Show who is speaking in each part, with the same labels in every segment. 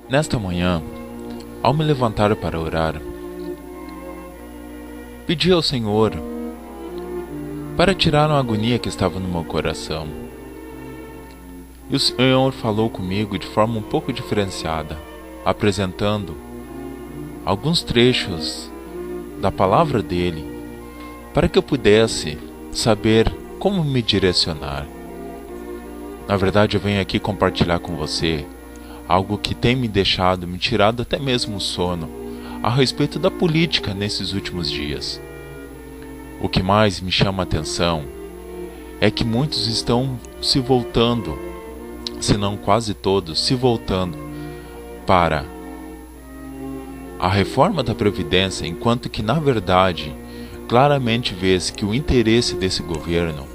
Speaker 1: Nesta manhã, ao me levantar para orar, pedi ao Senhor para tirar a agonia que estava no meu coração. E o Senhor falou comigo de forma um pouco diferenciada, apresentando alguns trechos da palavra dele para que eu pudesse saber como me direcionar. Na verdade, eu venho aqui compartilhar com você algo que tem me tirado até mesmo o sono, a respeito da política nesses últimos dias. O que mais me chama a atenção é que muitos estão se voltando, se não quase todos, se voltando para a reforma da Previdência, enquanto que, na verdade, claramente vê-se que o interesse desse governo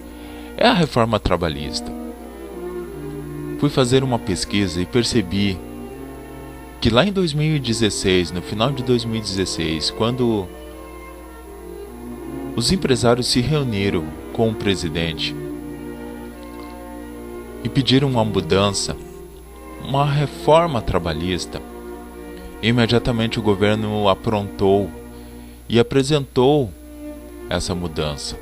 Speaker 1: é a reforma trabalhista. Fui fazer uma pesquisa e percebi que lá em 2016, no final de 2016, quando os empresários se reuniram com o presidente e pediram uma mudança, uma reforma trabalhista, imediatamente o governo aprontou e apresentou essa mudança.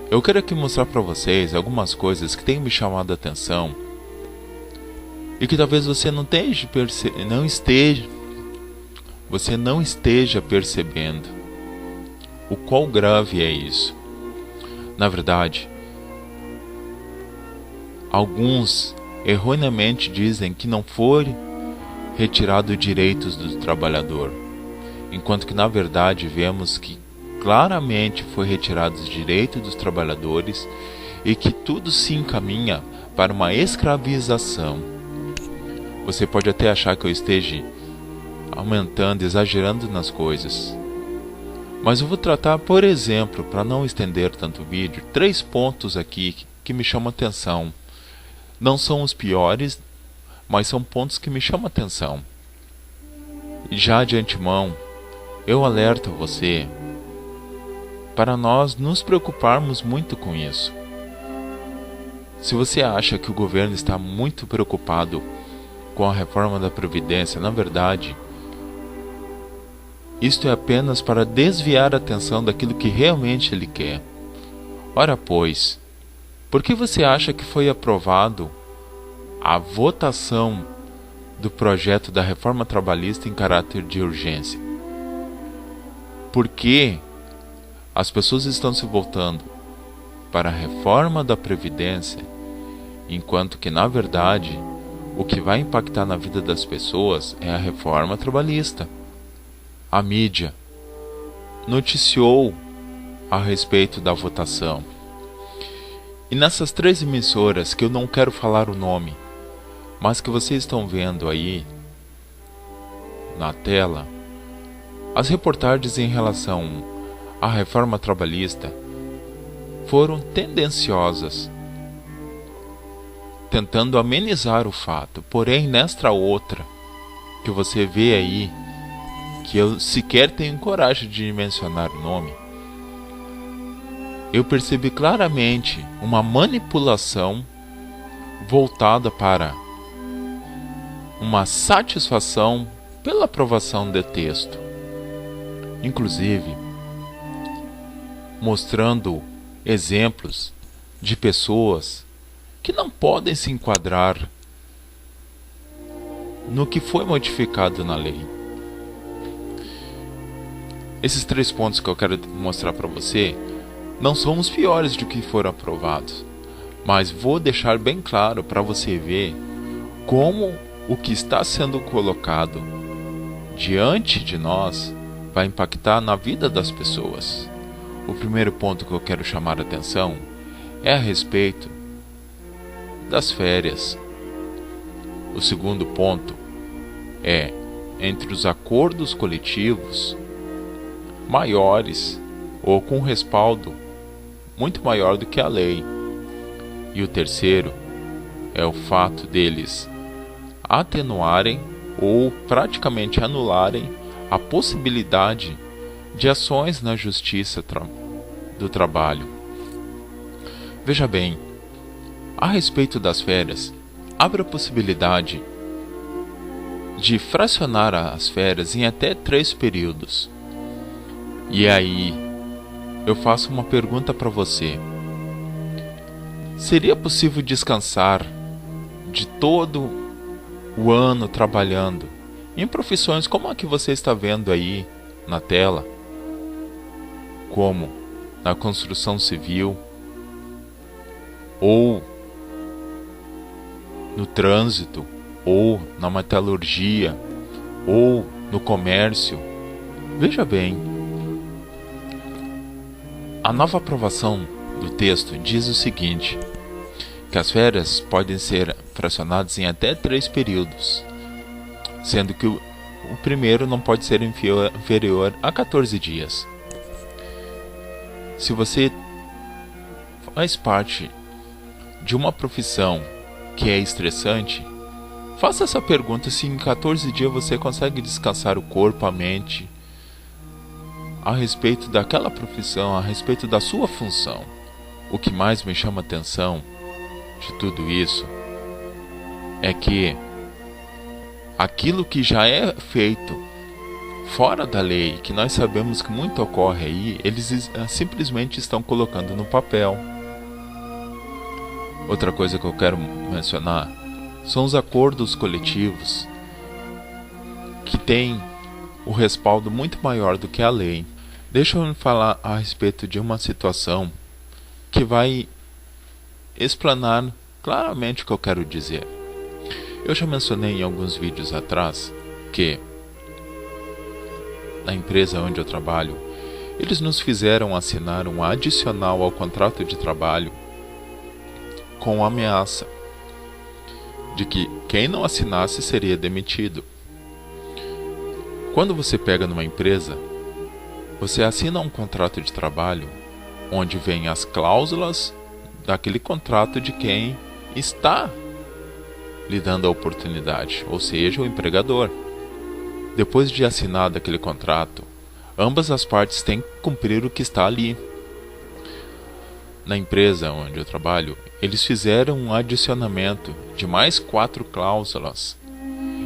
Speaker 1: Eu quero aqui mostrar para vocês algumas coisas que têm me chamado a atenção e que talvez você não esteja percebendo o quão grave é isso. Na verdade, alguns erroneamente dizem que não foi retirado direitos do trabalhador, enquanto que na verdade vemos que claramente foi retirado os direitos dos trabalhadores e que tudo se encaminha para uma escravização. Você pode até achar que eu esteja aumentando, exagerando nas coisas, mas eu vou tratar, por exemplo, para não estender tanto o vídeo, 3 pontos aqui que me chamam a atenção. Não são os piores, mas são pontos que me chamam a atenção. E já de antemão, eu alerto você para nós nos preocuparmos muito com isso. Se você acha que o governo está muito preocupado com a reforma da Previdência, na verdade, isto é apenas para desviar a atenção daquilo que realmente ele quer. Ora pois, por que você acha que foi aprovado a votação do projeto da reforma trabalhista em caráter de urgência? Porque as pessoas estão se voltando para a reforma da Previdência, enquanto que, na verdade, o que vai impactar na vida das pessoas é a reforma trabalhista. A mídia noticiou a respeito da votação. E nessas 3 emissoras, que eu não quero falar o nome, mas que vocês estão vendo aí na tela, as reportagens em relação à reforma trabalhista foram tendenciosas, tentando amenizar o fato. Porém, nesta outra que você vê aí, que eu sequer tenho coragem de mencionar o nome, eu percebi claramente uma manipulação voltada para uma satisfação pela aprovação do texto, inclusive mostrando exemplos de pessoas que não podem se enquadrar no que foi modificado na lei. Esses 3 pontos que eu quero mostrar para você não são os piores do que foram aprovados, mas vou deixar bem claro para você ver como o que está sendo colocado diante de nós vai impactar na vida das pessoas. O primeiro ponto que eu quero chamar a atenção é a respeito das férias. O segundo ponto é entre os acordos coletivos maiores ou com respaldo muito maior do que a lei. E o terceiro é o fato deles atenuarem ou praticamente anularem a possibilidade de ações na justiça do trabalho. Veja bem, a respeito das férias, abre a possibilidade de fracionar as férias em até 3 períodos. E aí, eu faço uma pergunta para você. Seria possível descansar de todo o ano trabalhando em profissões como a que você está vendo aí na tela, como na construção civil, ou no trânsito, ou na metalurgia, ou no comércio? Veja bem, a nova aprovação do texto diz o seguinte, que as férias podem ser fracionadas em até 3 períodos, sendo que o primeiro não pode ser inferior a 14 dias. Se você faz parte de uma profissão que é estressante, faça essa pergunta se em 14 dias você consegue descansar o corpo, a mente, a respeito daquela profissão, a respeito da sua função. O que mais me chama a atenção de tudo isso é que aquilo que já é feito fora da lei, que nós sabemos que muito ocorre aí, eles simplesmente estão colocando no papel. Outra coisa que eu quero mencionar são os acordos coletivos, que têm o respaldo muito maior do que a lei. Deixa eu falar a respeito de uma situação que vai explanar claramente o que eu quero dizer. Eu já mencionei em alguns vídeos atrás que na empresa onde eu trabalho, eles nos fizeram assinar um adicional ao contrato de trabalho com a ameaça de que quem não assinasse seria demitido. Quando você pega numa empresa, você assina um contrato de trabalho onde vem as cláusulas daquele contrato de quem está lhe dando a oportunidade, ou seja, o empregador. Depois de assinado aquele contrato, ambas as partes têm que cumprir o que está ali. Na empresa onde eu trabalho, eles fizeram um adicionamento de mais 4 cláusulas.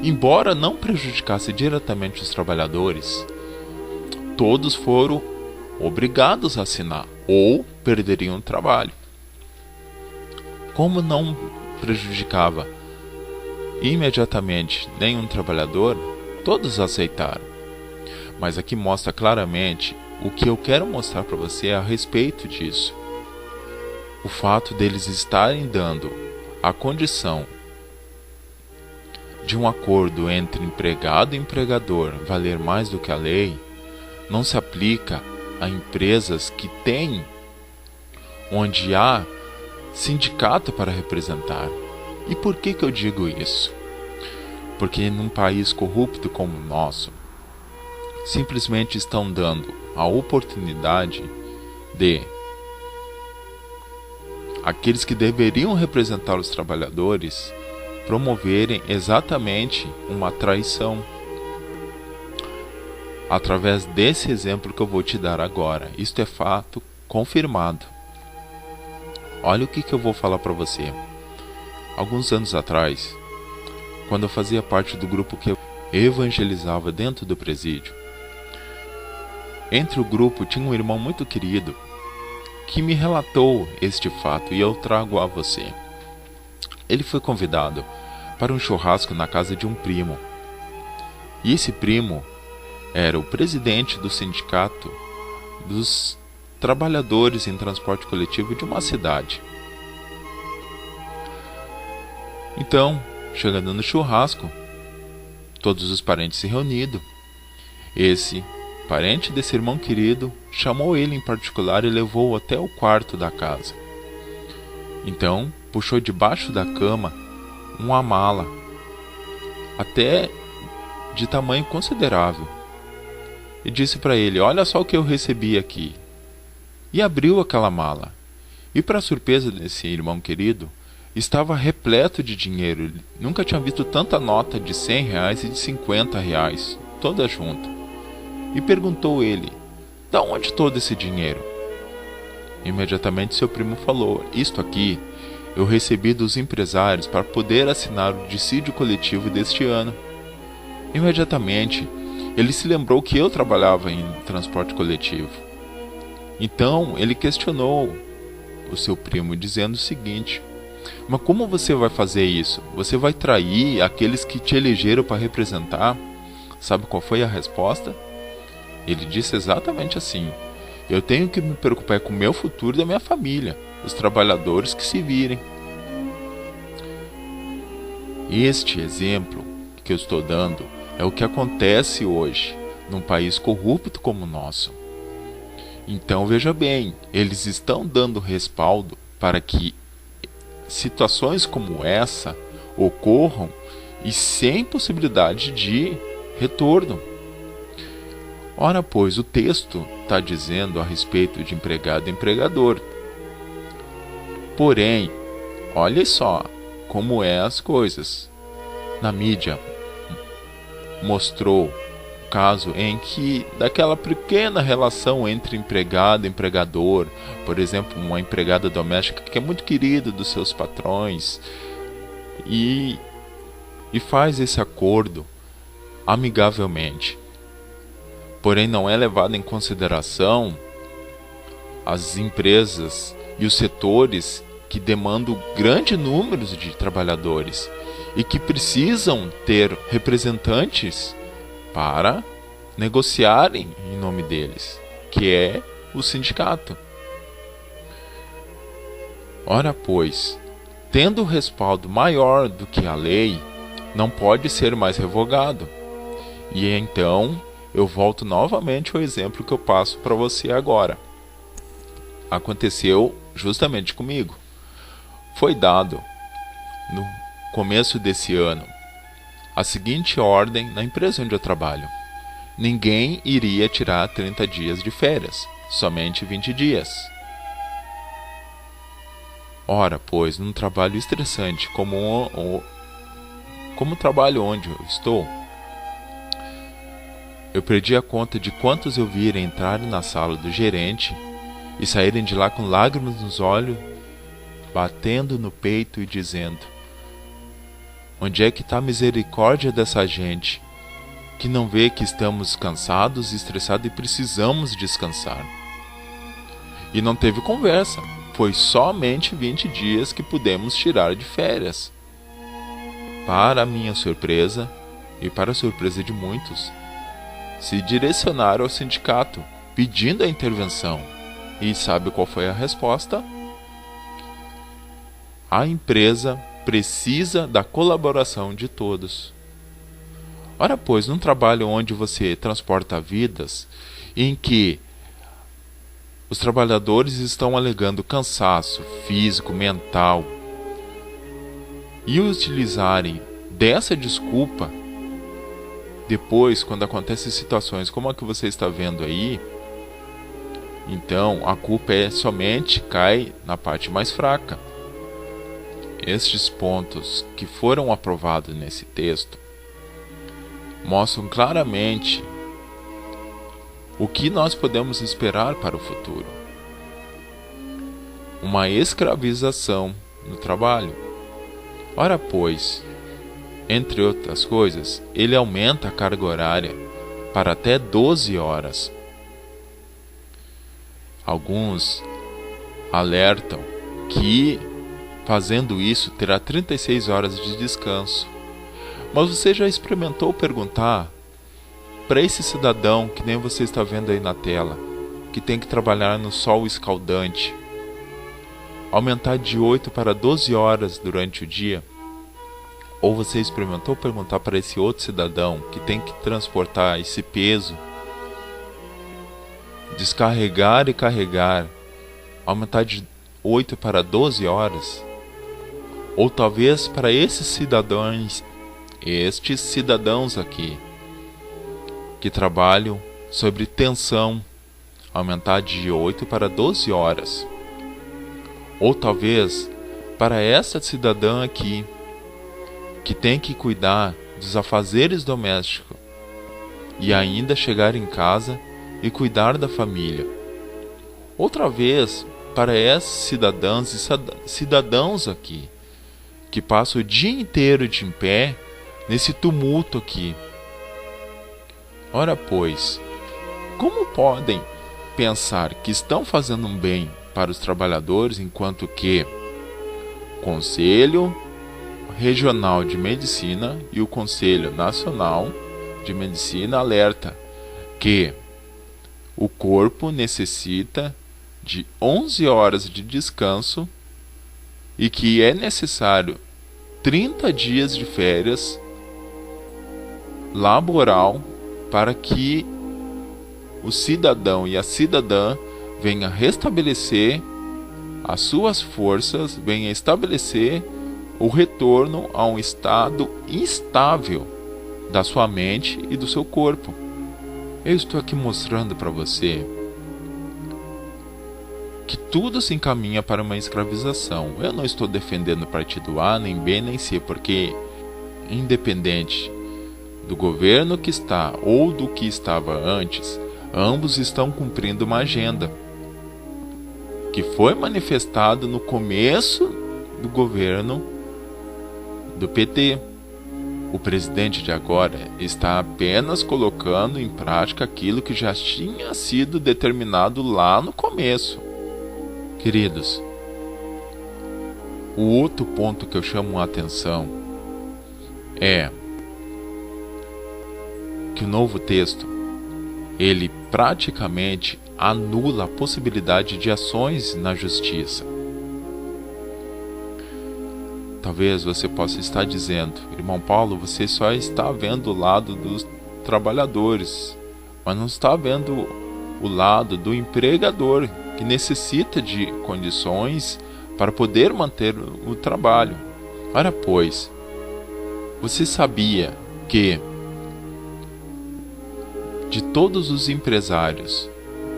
Speaker 1: Embora não prejudicasse diretamente os trabalhadores, todos foram obrigados a assinar ou perderiam o trabalho. Como não prejudicava imediatamente nenhum trabalhador, todos aceitaram. Mas aqui mostra claramente o que eu quero mostrar para você a respeito disso. O fato deles estarem dando a condição de um acordo entre empregado e empregador valer mais do que a lei, não se aplica a empresas que têm, onde há sindicato para representar. E por que eu digo isso? Porque num país corrupto como o nosso, simplesmente estão dando a oportunidade de aqueles que deveriam representar os trabalhadores promoverem exatamente uma traição. Através desse exemplo que eu vou te dar agora, isto é fato confirmado. Olha o que eu vou falar para você. Alguns anos atrás, quando eu fazia parte do grupo que eu evangelizava dentro do presídio, entre o grupo tinha um irmão muito querido que me relatou este fato e eu trago a você. Ele foi convidado para um churrasco na casa de um primo. E esse primo era o presidente do sindicato dos trabalhadores em transporte coletivo de uma cidade. Então, chegando no churrasco, todos os parentes se reunidos, esse parente desse irmão querido chamou ele em particular e levou-o até o quarto da casa. Então, puxou debaixo da cama uma mala, até de tamanho considerável, e disse para ele: olha só o que eu recebi aqui. E abriu aquela mala, e para surpresa desse irmão querido, estava repleto de dinheiro. Ele nunca tinha visto tanta nota de R$100 e de R$50, toda junta. E perguntou ele: da onde todo esse dinheiro? Imediatamente seu primo falou: isto aqui eu recebi dos empresários para poder assinar o dissídio coletivo deste ano. Imediatamente, ele se lembrou que eu trabalhava em transporte coletivo. Então, ele questionou o seu primo, dizendo o seguinte: mas como você vai fazer isso? Você vai trair aqueles que te elegeram para representar? Sabe qual foi a resposta? Ele disse exatamente assim: eu tenho que me preocupar com o meu futuro e da minha família, os trabalhadores que se virem. Este exemplo que eu estou dando é o que acontece hoje, num país corrupto como o nosso. Então veja bem, eles estão dando respaldo para que situações como essa ocorram e sem possibilidade de retorno. Ora, pois, o texto está dizendo a respeito de empregado e empregador. Porém, olha só como é as coisas. Na mídia mostrou o caso em que daquela pequena relação entre empregado e empregador, por exemplo, uma empregada doméstica que é muito querida dos seus patrões e faz esse acordo amigavelmente. Porém, não é levado em consideração as empresas e os setores que demandam grande número de trabalhadores e que precisam ter representantes para negociarem em nome deles, que é o sindicato. Ora, pois, tendo respaldo maior do que a lei, não pode ser mais revogado. E então eu volto novamente ao exemplo que eu passo para você agora. Aconteceu justamente comigo. Foi dado, no começo desse ano, a seguinte ordem na empresa onde eu trabalho: ninguém iria tirar 30 dias de férias, somente 20 dias. Ora, pois, num trabalho estressante como o trabalho onde eu estou, eu perdi a conta de quantos eu vi entrarem na sala do gerente e saírem de lá com lágrimas nos olhos, batendo no peito e dizendo: onde é que está a misericórdia dessa gente que não vê que estamos cansados e estressados e precisamos descansar? E não teve conversa, foi somente 20 dias que pudemos tirar de férias. Para a minha surpresa, e para a surpresa de muitos, se direcionaram ao sindicato, pedindo a intervenção. E sabe qual foi a resposta? A empresa precisa da colaboração de todos. Ora, pois, num trabalho onde você transporta vidas, em que os trabalhadores estão alegando cansaço físico, mental, e utilizarem dessa desculpa, depois, quando acontecem situações como a que você está vendo aí, então a culpa somente cai na parte mais fraca. Estes pontos que foram aprovados nesse texto mostram claramente o que nós podemos esperar para o futuro: uma escravização no trabalho. Ora, pois, entre outras coisas, ele aumenta a carga horária para até 12 horas. Alguns alertam que, fazendo isso, terá 36 horas de descanso. Mas você já experimentou perguntar para esse cidadão, que nem você está vendo aí na tela, que tem que trabalhar no sol escaldante, aumentar de 8 para 12 horas durante o dia? Ou você experimentou perguntar para esse outro cidadão que tem que transportar esse peso, descarregar e carregar, aumentar de 8 para 12 horas? Ou talvez para estes cidadãos aqui, que trabalham sob tensão, aumentar de 8 para 12 horas? Ou talvez para essa cidadã aqui, que tem que cuidar dos afazeres domésticos e ainda chegar em casa e cuidar da família? Outra vez para esses cidadãs e cidadãos aqui, que passam o dia inteiro de em pé nesse tumulto aqui, Ora, pois, como podem pensar que estão fazendo um bem para os trabalhadores, enquanto que o Conselho Regional de Medicina e o Conselho Nacional de Medicina alerta que o corpo necessita de 11 horas de descanso e que é necessário 30 dias de férias laboral para que o cidadão e a cidadã venha restabelecer as suas forças, venha estabelecer o retorno a um estado instável da sua mente e do seu corpo. Eu estou aqui mostrando para você que tudo se encaminha para uma escravização. Eu não estou defendendo partido A, nem B, nem C, porque independente do governo que está ou do que estava antes, ambos estão cumprindo uma agenda que foi manifestada no começo do governo do PT. O presidente de agora está apenas colocando em prática aquilo que já tinha sido determinado lá no começo. Queridos, o outro ponto que eu chamo a atenção é que o novo texto, ele praticamente anula a possibilidade de ações na justiça. Talvez você possa estar dizendo, irmão Paulo, você só está vendo o lado dos trabalhadores, mas não está vendo o lado do empregador, que necessita de condições para poder manter o trabalho. Ora, pois, você sabia que de todos os empresários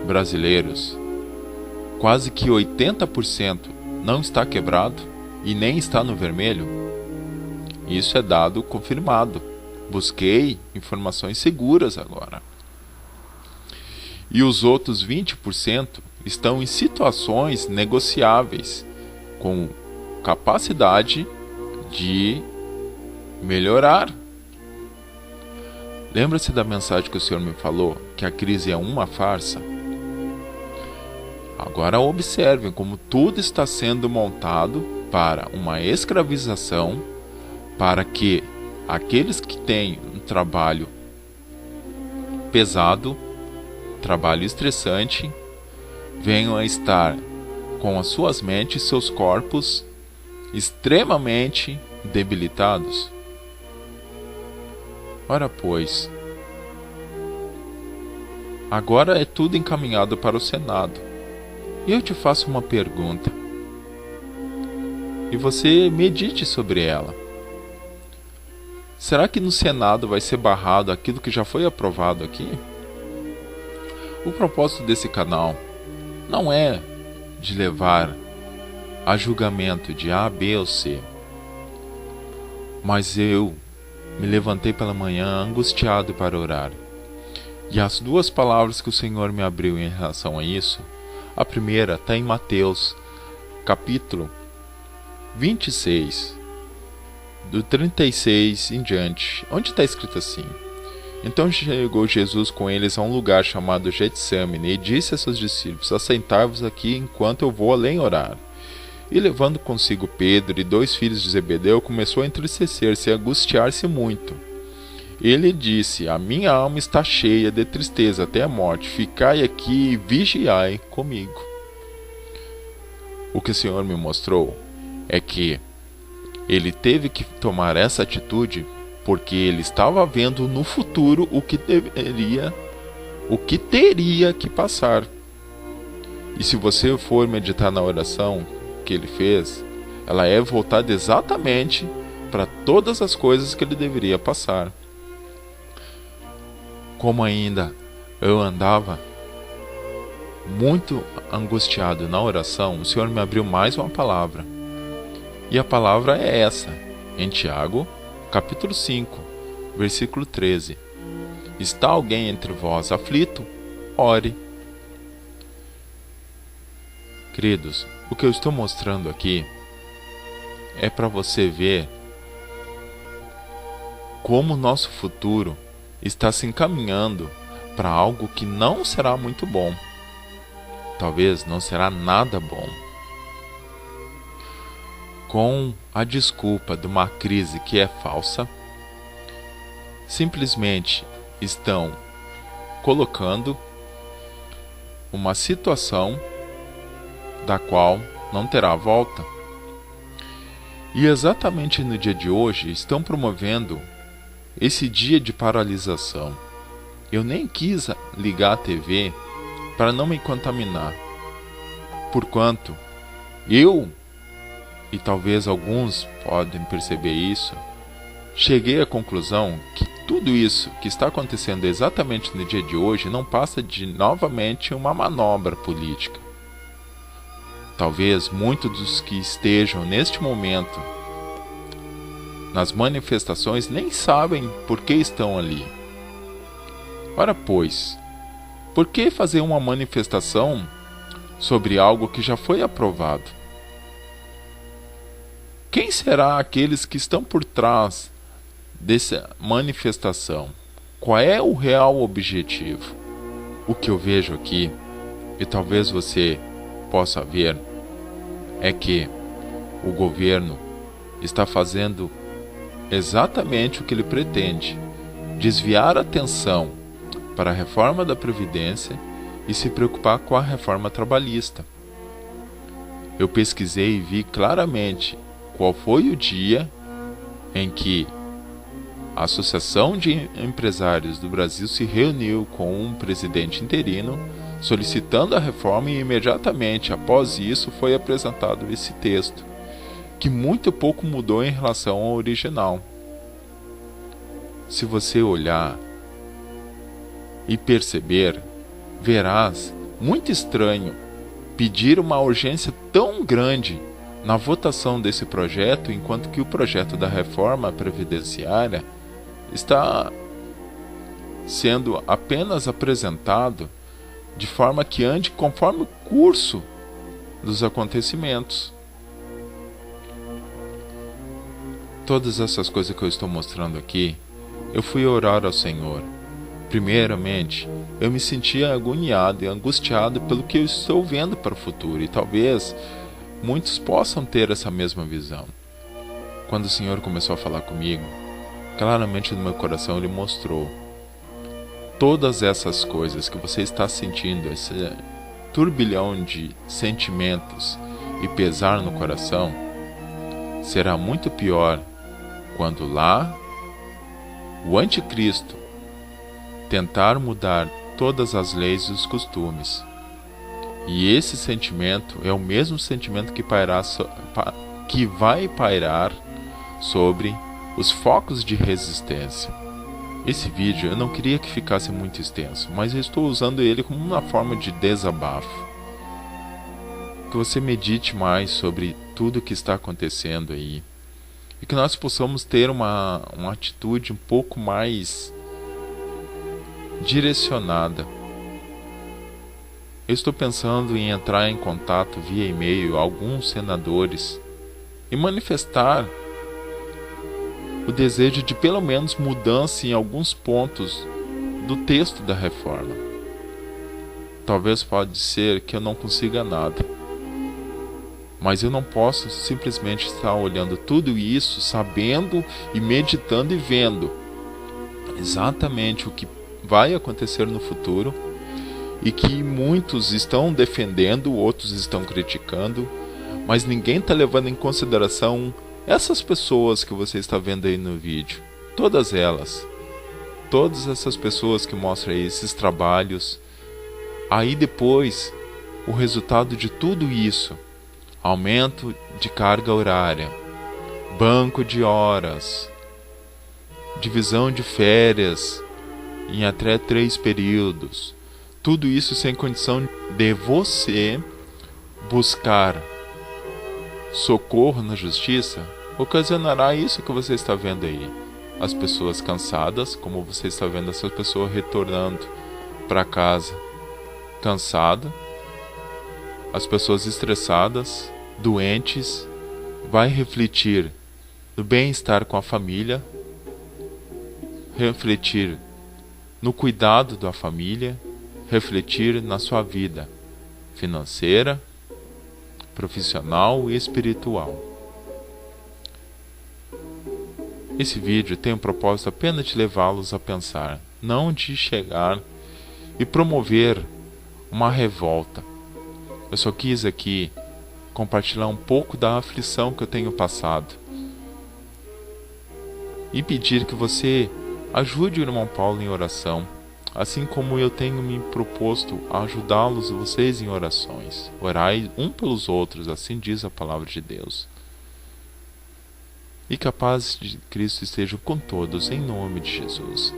Speaker 1: brasileiros, quase que 80% não está quebrado e nem está no vermelho? Isso é dado confirmado. Busquei informações seguras agora. E os outros 20% estão em situações negociáveis, com capacidade de melhorar. Lembra-se da mensagem que o Senhor me falou, que a crise é uma farsa? Agora observem como tudo está sendo montado para uma escravização, para que aqueles que têm um trabalho pesado, trabalho estressante, venham a estar com as suas mentes e seus corpos extremamente debilitados. Ora, pois, agora é tudo encaminhado para o Senado. E eu te faço uma pergunta, e você medite sobre ela. Será que no Senado vai ser barrado aquilo que já foi aprovado aqui? O propósito desse canal não é de levar a julgamento de A, B ou C, mas eu me levantei pela manhã angustiado para orar. E as duas palavras que o Senhor me abriu em relação a isso, a primeira está em Mateus, capítulo 26, do 36 em diante, onde está escrito assim: Então chegou Jesus com eles a um lugar chamado Getsêmani e disse a seus discípulos: Assentai-vos aqui enquanto eu vou além orar. E levando consigo Pedro e 2 filhos de Zebedeu, começou a entristecer-se e a angustiar-se muito. Ele disse: A minha alma está cheia de tristeza até a morte. Ficai aqui e vigiai comigo. O que o Senhor me mostrou é que ele teve que tomar essa atitude porque ele estava vendo no futuro o que teria que passar. E se você for meditar na oração que ele fez, ela é voltada exatamente para todas as coisas que ele deveria passar. Como ainda eu andava muito angustiado na oração, o Senhor me abriu mais uma palavra. E a palavra é essa, em Tiago, capítulo 5, versículo 13. Está alguém entre vós aflito? Ore. Queridos, o que eu estou mostrando aqui é para você ver como o nosso futuro está se encaminhando para algo que não será muito bom. Talvez não será nada bom. Com a desculpa de uma crise que é falsa, simplesmente estão colocando uma situação da qual não terá volta. E exatamente no dia de hoje estão promovendo esse dia de paralisação. Eu nem quis ligar a TV para não me contaminar, porquanto eu, e talvez alguns podem perceber isso, cheguei à conclusão que tudo isso que está acontecendo exatamente no dia de hoje não passa de novamente uma manobra política. Talvez muitos dos que estejam neste momento nas manifestações nem sabem por que estão ali. Ora pois, por que fazer uma manifestação sobre algo que já foi aprovado? Quem será aqueles que estão por trás dessa manifestação? Qual é o real objetivo? O que eu vejo aqui, e talvez você possa ver, é que o governo está fazendo exatamente o que ele pretende: desviar a atenção para a reforma da Previdência e se preocupar com a reforma trabalhista. Eu pesquisei e vi claramente qual foi o dia em que a Associação de Empresários do Brasil se reuniu com um presidente interino solicitando a reforma, e imediatamente após isso foi apresentado esse texto, que muito pouco mudou em relação ao original. Se você olhar e perceber, verás muito estranho pedir uma urgência tão grande na votação desse projeto, enquanto que o projeto da reforma previdenciária está sendo apenas apresentado de forma que ande conforme o curso dos acontecimentos. Todas essas coisas que eu estou mostrando aqui, eu fui orar ao Senhor. Primeiramente, eu me sentia agoniado e angustiado pelo que eu estou vendo para o futuro, e talvez muitos possam ter essa mesma visão. Quando o Senhor começou a falar comigo, claramente no meu coração Ele mostrou: todas essas coisas que você está sentindo, esse turbilhão de sentimentos e pesar no coração, será muito pior quando lá o anticristo tentar mudar todas as leis e os costumes. E esse sentimento é o mesmo sentimento que vai pairar sobre os focos de resistência. Esse vídeo eu não queria que ficasse muito extenso, mas eu estou usando ele como uma forma de desabafo. Que você medite mais sobre tudo o que está acontecendo aí, e que nós possamos ter uma atitude um pouco mais direcionada. Eu estou pensando em entrar em contato via e-mail a alguns senadores e manifestar o desejo de pelo menos mudança em alguns pontos do texto da reforma. Talvez pode ser que eu não consiga nada, mas eu não posso simplesmente estar olhando tudo isso, sabendo e meditando e vendo exatamente o que vai acontecer no futuro, e que muitos estão defendendo, outros estão criticando, mas ninguém está levando em consideração essas pessoas que você está vendo aí no vídeo. Todas essas pessoas que mostram aí esses trabalhos. Aí depois, o resultado de tudo isso: aumento de carga horária, banco de horas, divisão de férias em até 3 períodos. Tudo isso sem condição de você buscar socorro na justiça, ocasionará isso que você está vendo aí. As pessoas cansadas, como você está vendo essa pessoa retornando para casa cansada, as pessoas estressadas, doentes, vai refletir no bem-estar com a família, refletir no cuidado da família, refletir na sua vida financeira, profissional e espiritual. Esse vídeo tem o propósito apenas de levá-los a pensar, não de chegar e promover uma revolta. Eu só quis aqui compartilhar um pouco da aflição que eu tenho passado e pedir que você ajude o irmão Paulo em oração, assim como eu tenho me proposto a ajudá-los, vocês, em orações. Orai um pelos outros, assim diz a palavra de Deus. E que a paz de Cristo esteja com todos, em nome de Jesus.